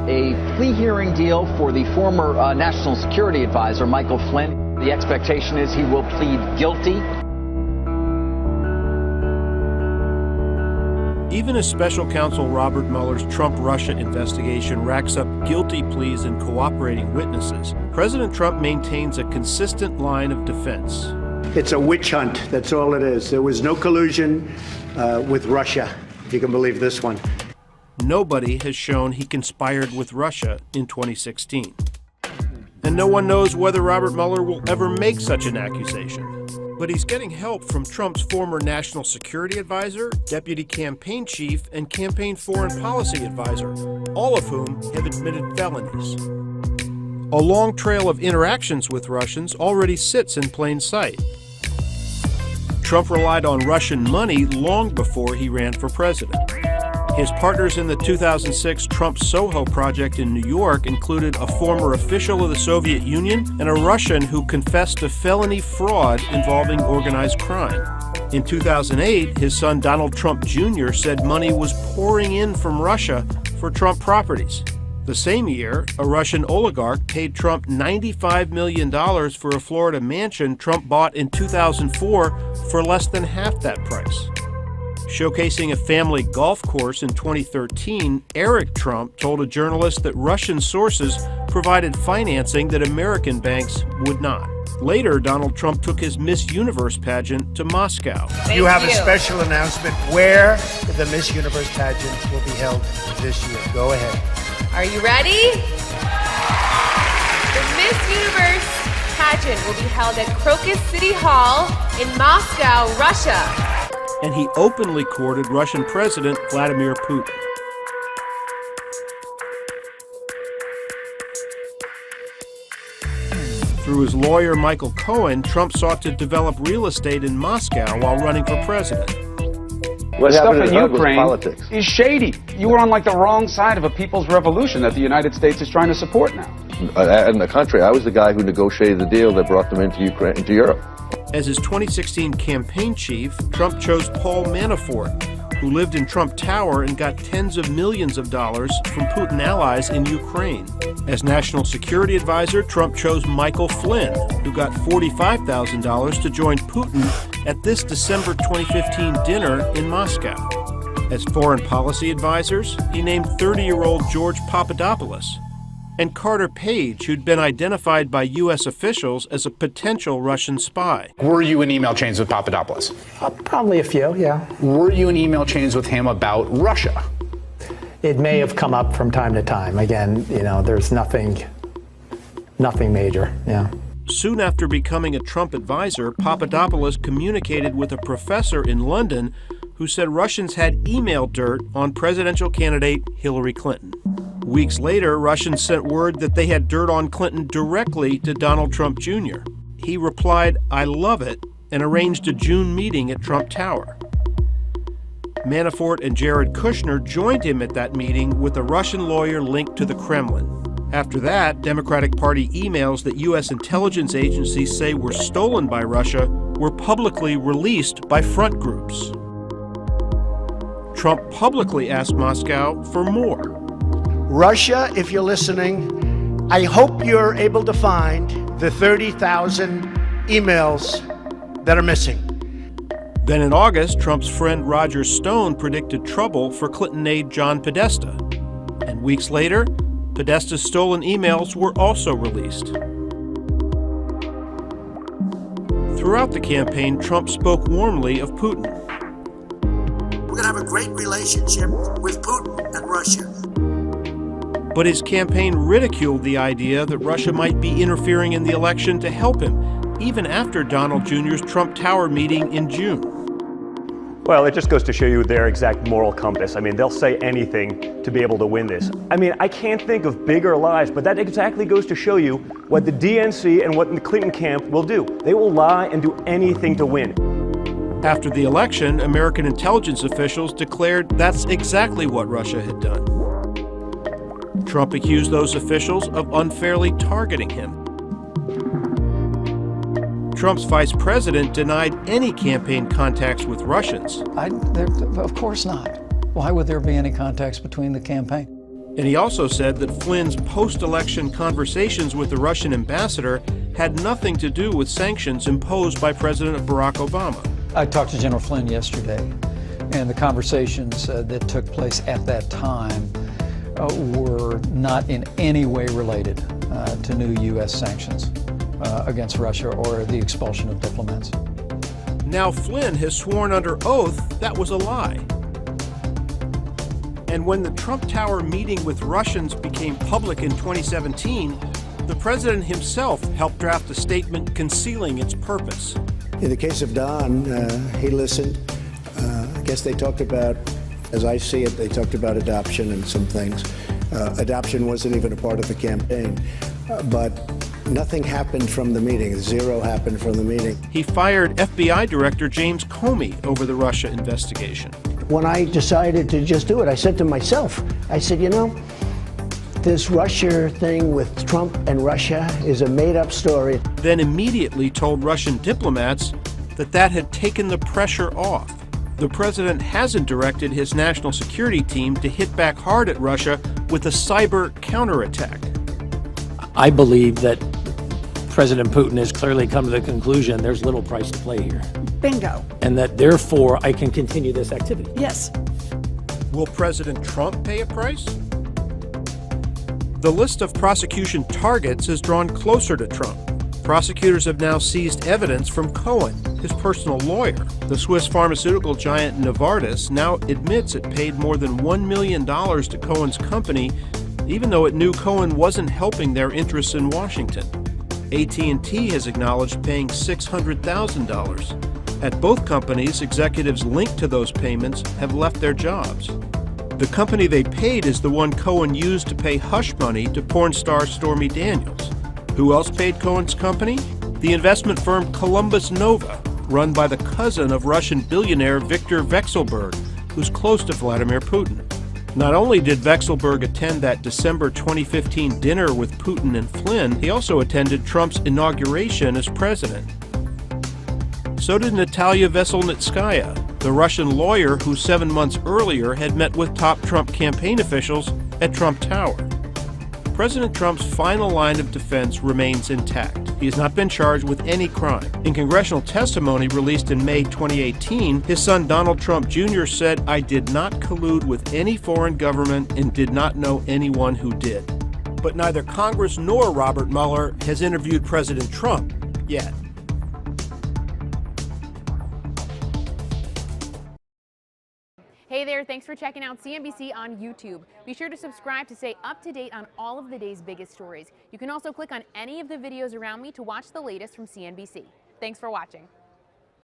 a plea hearing deal for the former National Security Advisor, Michael Flynn. The expectation is he will plead guilty. Even as special counsel Robert Mueller's Trump-Russia investigation racks up guilty pleas and cooperating witnesses, President Trump maintains a consistent line of defense. It's a witch hunt. That's all it is. There was no collusion with Russia, if you can believe this one. Nobody has shown he conspired with Russia in 2016. And no one knows whether Robert Mueller will ever make such an accusation. But he's getting help from Trump's former national security advisor, deputy campaign chief, and campaign foreign policy advisor, all of whom have admitted felonies. A long trail of interactions with Russians already sits in plain sight. Trump relied on Russian money long before he ran for president. His partners in the 2006 Trump Soho project in New York included a former official of the Soviet Union and a Russian who confessed to felony fraud involving organized crime. In 2008, his son Donald Trump Jr. said money was pouring in from Russia for Trump properties. The same year, a Russian oligarch paid Trump $95 million for a Florida mansion Trump bought in 2004 for less than half that price. Showcasing a family golf course in 2013, Eric Trump told a journalist that Russian sources provided financing that American banks would not. Later, Donald Trump took his Miss Universe pageant to Moscow. You have a special announcement where the Miss Universe pageant will be held this year. Go ahead. Are you ready? The Miss Universe pageant will be held at Crocus City Hall in Moscow, Russia. And he openly courted Russian President Vladimir Putin. Through his lawyer Michael Cohen, Trump sought to develop real estate in Moscow while running for president. What stuff in Ukraine is shady. You were on like the wrong side of a people's revolution that the United States is trying to support now. On the contrary, I was the guy who negotiated the deal that brought them into Ukraine, into Europe. As his 2016 campaign chief, Trump chose Paul Manafort, who lived in Trump Tower and got tens of millions of dollars from Putin allies in Ukraine. As national security advisor, Trump chose Michael Flynn, who got $45,000 to join Putin at this December 2015 dinner in Moscow. As foreign policy advisors, he named 30-year-old George Papadopoulos and Carter Page, who'd been identified by U.S. officials as a potential Russian spy. Were you in email chains with Papadopoulos? Probably a few, yeah. Were you in email chains with him about Russia? It may have come up from time to time. Again, you know, there's nothing major, yeah. Soon after becoming a Trump advisor, Papadopoulos communicated with a professor in London who said Russians had email dirt on presidential candidate Hillary Clinton. Weeks later, Russians sent word that they had dirt on Clinton directly to Donald Trump Jr. He replied, "I love it," and arranged a June meeting at Trump Tower. Manafort and Jared Kushner joined him at that meeting with a Russian lawyer linked to the Kremlin. After that, Democratic Party emails that U.S. intelligence agencies say were stolen by Russia were publicly released by front groups. Trump publicly asked Moscow for more. Russia, if you're listening, I hope you're able to find the 30,000 emails that are missing. Then in August, Trump's friend Roger Stone predicted trouble for Clinton aide John Podesta. And weeks later, Podesta's stolen emails were also released. Throughout the campaign, Trump spoke warmly of Putin. We're going to have a great relationship with Putin and Russia. But his campaign ridiculed the idea that Russia might be interfering in the election to help him, even after Donald Jr.'s Trump Tower meeting in June. Well, it just goes to show you their exact moral compass. I mean, they'll say anything to be able to win this. I mean, I can't think of bigger lies, but that exactly goes to show you what the DNC and what the Clinton camp will do. They will lie and do anything to win. After the election, American intelligence officials declared that's exactly what Russia had done. Trump accused those officials of unfairly targeting him. Trump's vice president denied any campaign contacts with Russians. Of course not. Why would there be any contacts between the campaign? And he also said that Flynn's post-election conversations with the Russian ambassador had nothing to do with sanctions imposed by President Barack Obama. I talked to General Flynn yesterday, and the conversations that took place at that time were not in any way related to new U.S. sanctions against Russia or the expulsion of diplomats. Now Flynn has sworn under oath that was a lie. And when the Trump Tower meeting with Russians became public in 2017, the president himself helped draft a statement concealing its purpose. In the case of Don, he listened. I guess they talked about, as I see it, they talked about adoption and some things. Adoption wasn't even a part of the campaign. But nothing happened from the meeting. Zero happened from the meeting. He fired FBI Director James Comey over the Russia investigation. When I decided to just do it, I said to myself, I said, you know, this Russia thing with Trump and Russia is a made-up story. Then immediately told Russian diplomats that had taken the pressure off. The president hasn't directed his national security team to hit back hard at Russia with a cyber counterattack. I believe that President Putin has clearly come to the conclusion there's little price to play here. Bingo. And that therefore I can continue this activity. Yes. Will President Trump pay a price? The list of prosecution targets has drawn closer to Trump. Prosecutors have now seized evidence from Cohen, his personal lawyer. The Swiss pharmaceutical giant Novartis now admits it paid more than $1 million to Cohen's company, even though it knew Cohen wasn't helping their interests in Washington. AT&T has acknowledged paying $600,000. At both companies, executives linked to those payments have left their jobs. The company they paid is the one Cohen used to pay hush money to porn star Stormy Daniels. Who else paid Cohen's company? The investment firm Columbus Nova, run by the cousin of Russian billionaire Viktor Vekselberg, who's close to Vladimir Putin. Not only did Vekselberg attend that December 2015 dinner with Putin and Flynn, he also attended Trump's inauguration as president. So did Natalia Veselnitskaya, the Russian lawyer who 7 months earlier had met with top Trump campaign officials at Trump Tower. President Trump's final line of defense remains intact. He has not been charged with any crime. In congressional testimony released in May 2018, his son Donald Trump Jr. said, "I did not collude with any foreign government and did not know anyone who did." But neither Congress nor Robert Mueller has interviewed President Trump yet. Hey there, thanks for checking out CNBC on YouTube. Be sure to subscribe to stay up to date on all of the day's biggest stories. You can also click on any of the videos around me to watch the latest from CNBC. Thanks for watching.